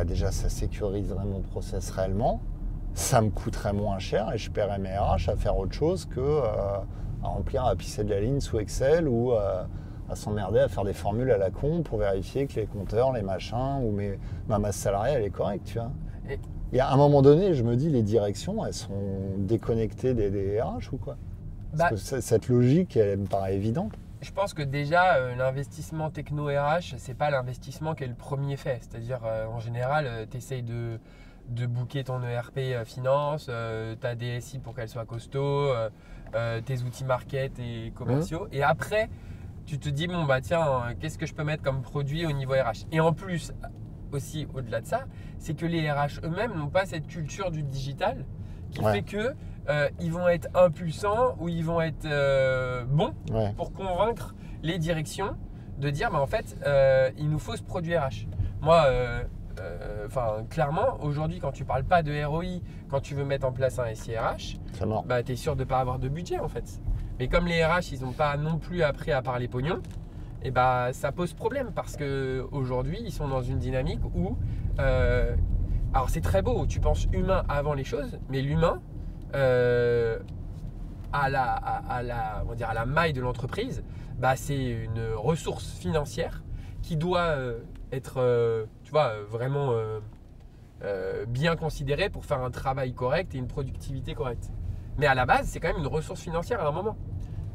déjà ça sécuriserait mon process réellement, ça me coûterait moins cher et je paierais mes RH à faire autre chose que à remplir, à pisser de la ligne sous Excel ou à s'emmerder à faire des formules à la con pour vérifier que les compteurs, les machins ou ma masse salariale est correcte, tu vois. Et à un moment donné, je me dis, les directions, elles sont déconnectées des RH ou quoi? Parce que cette logique, elle me paraît évidente. Je pense que déjà, l'investissement techno-RH, c'est pas l'investissement qui est le premier fait. C'est-à-dire, en général, tu essayes de booker ton ERP finance, ta DSI pour qu'elle soit costaud, tes outils market et commerciaux. Et après, tu te dis, bon, bah tiens, qu'est-ce que je peux mettre comme produit au niveau RH? Et en plus, aussi au-delà de ça, c'est que les RH eux-mêmes n'ont pas cette culture du digital qui fait que ils vont être impulsants ou ils vont être bons pour convaincre les directions de dire, bah, en fait, il nous faut ce produit RH. Moi, clairement, aujourd'hui, quand tu parles pas de ROI, quand tu veux mettre en place un SIRH, bah, tu es sûr de ne pas avoir de budget en fait. Mais comme les RH, ils n'ont pas non plus appris à parler pognon, et bah, ça pose problème parce qu'aujourd'hui, ils sont dans une dynamique où, alors c'est très beau, tu penses humain avant les choses, mais l'humain, à la maille de l'entreprise, bah, c'est une ressource financière qui doit être vraiment bien considérée pour faire un travail correct et une productivité correcte. Mais à la base, c'est quand même une ressource financière à un moment.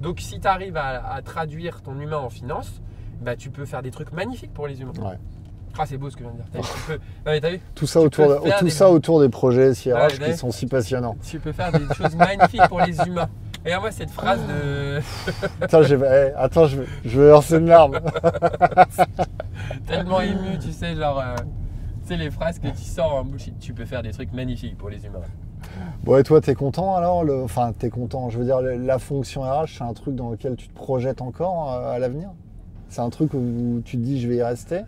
Donc si tu arrives à traduire ton humain en finance, bah, tu peux faire des trucs magnifiques pour les humains. Ouais. Ah, c'est beau ce que je viens de dire. T'as vu tout ça autour des projets SIRH qui sont si passionnants. Tu peux faire des choses magnifiques pour les humains. Et moi, cette phrase de. Attends, je vais verser une larme. Tellement ému, tu sais, genre. Tu sais, les phrases que tu sors en bullshit. Tu peux faire des trucs magnifiques pour les humains. Bon, et toi, t'es content alors? Enfin, t'es content. Je veux dire, la fonction RH, c'est un truc dans lequel tu te projettes encore à l'avenir? C'est un truc où tu te dis, je vais y rester?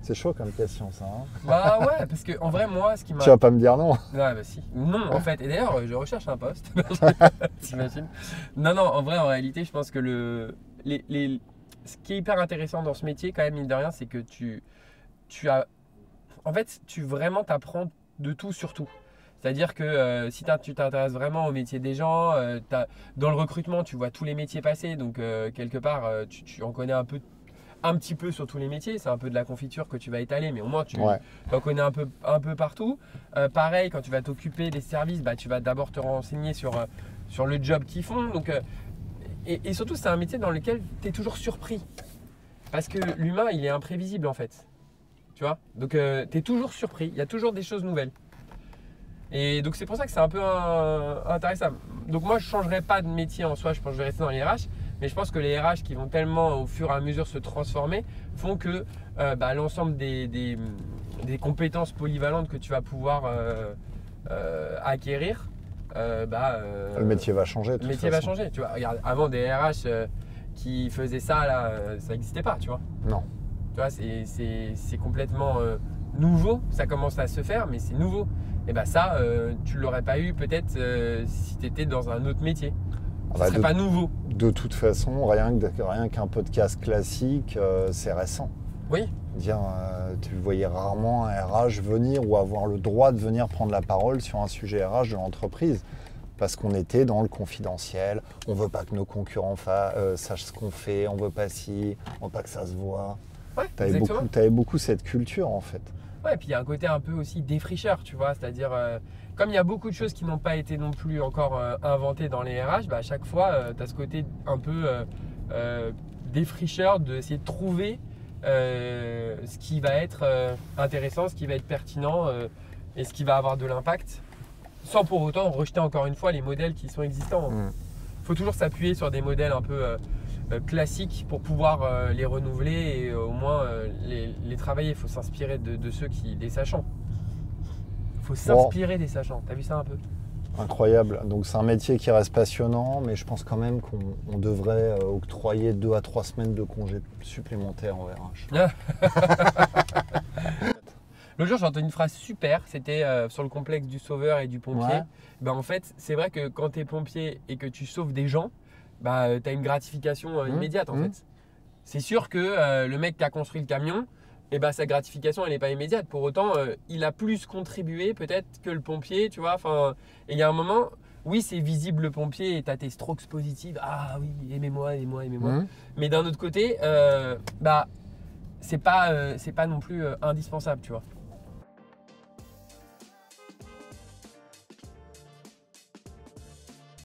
C'est chaud comme question, ça. Hein, bah ouais, parce que en vrai, moi, ce qui m'a. Tu vas pas me dire non? Ouais, bah si. Non, en fait. Et d'ailleurs, je recherche un poste. T'imagines? Non, en vrai, en réalité, je pense que ce qui est hyper intéressant dans ce métier, quand même, mine de rien, c'est que tu as. En fait, vraiment t'apprends de tout sur tout. C'est-à-dire que si tu t'intéresses vraiment au métier des gens, dans le recrutement, tu vois tous les métiers passer. Donc, quelque part, tu en connais un petit peu sur tous les métiers. C'est un peu de la confiture que tu vas étaler, mais au moins, tu en connais un peu partout. Pareil, quand tu vas t'occuper des services, bah, tu vas d'abord te renseigner sur le job qu'ils font. Donc, et surtout, c'est un métier dans lequel tu es toujours surpris. Parce que l'humain, il est imprévisible en fait. Tu vois? Donc, tu es toujours surpris. Il y a toujours des choses nouvelles. Et donc c'est pour ça que c'est un peu intéressant. Donc moi je ne changerai pas de métier en soi, je pense que je vais rester dans les RH. Mais je pense que les RH qui vont tellement au fur et à mesure se transformer font que l'ensemble des compétences polyvalentes que tu vas pouvoir acquérir, le métier va changer. Le métier va changer. Tu vois, regarde, avant des RH qui faisaient ça, là, ça n'existait pas, tu vois. Non. Tu vois, c'est complètement nouveau. Ça commence à se faire, mais c'est nouveau. Et bah ça, tu ne l'aurais pas eu peut-être si tu étais dans un autre métier. Ce ne serait pas nouveau. De toute façon, rien qu'un podcast classique, c'est récent. Oui. Tu voyais rarement un RH venir ou avoir le droit de venir prendre la parole sur un sujet RH de l'entreprise. Parce qu'on était dans le confidentiel, on ne veut pas que nos concurrents sachent ce qu'on fait, on ne veut pas on ne veut pas que ça se voit. Ouais, tu avais beaucoup cette culture en fait. Ouais, et puis il y a un côté un peu aussi défricheur, tu vois, c'est-à-dire comme il y a beaucoup de choses qui n'ont pas été non plus encore inventées dans les RH, à chaque fois tu as ce côté un peu défricheur d'essayer de trouver ce qui va être intéressant, ce qui va être pertinent et ce qui va avoir de l'impact, sans pour autant rejeter encore une fois les modèles qui sont existants. Il faut toujours s'appuyer sur des modèles un peu classiques pour pouvoir les renouveler et au moins les travailler. Il faut s'inspirer de ceux des sachants. Il faut s'inspirer des sachants. T'as vu ça un peu? Incroyable. Donc c'est un métier qui reste passionnant, mais je pense quand même qu'on devrait octroyer 2 à 3 semaines de congés supplémentaires en RH. L'autre jour, j'ai entendu une phrase super, c'était sur le complexe du sauveur et du pompier. Ouais. En fait, c'est vrai que quand tu es pompier et que tu sauves des gens, tu as une gratification immédiate en fait. C'est sûr que le mec qui a construit le camion, sa gratification elle n'est pas immédiate. Pour autant, il a plus contribué peut-être que le pompier, tu vois. Et il y a un moment oui, c'est visible le pompier et t'as tes strokes positives. Ah oui, aimez-moi. Mais d'un autre côté, c'est pas non plus indispensable, tu vois.